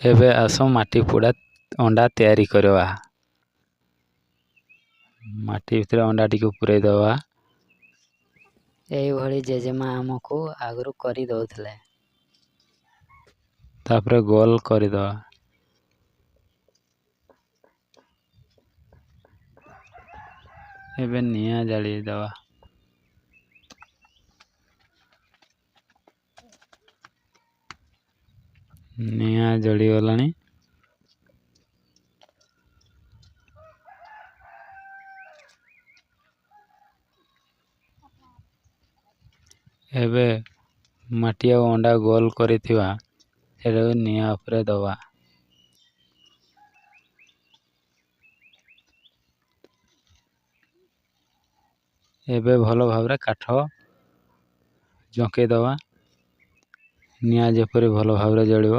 ଏବେ ଆସ ମାଟି ପୋଡ଼ା ଅଣ୍ଡା ତିଆରି କରିବା। ମାଟି ଭିତରେ ଅଣ୍ଡାଟିକୁ ପୁରେଇ ଦେବା। ଏଇଭଳି ଜେଜେମା ଆମକୁ ଆଗରୁ କରି ଦଉଥିଲେ। ତାପରେ ଗୋଲ କରିଦେବା। ଏବେ ନିଆଁ ଜାଳି ଦେବା। ନିଆଁ ଜଳିଗଲାଣି। ଏବେ ମାଟି ଆଉ ଅଣ୍ଡା ଗୋଲ କରିଥିବା ସେଟାକୁ ନିଆଁ ଉପରେ ଦେବା। ଏବେ ଭଲ ଭାବରେ କାଠ ଜଙ୍କେଇ ଦେବା। ନିଆଁ ଯେପରି ଭଲ ଭାବରେ ଜଳିବ।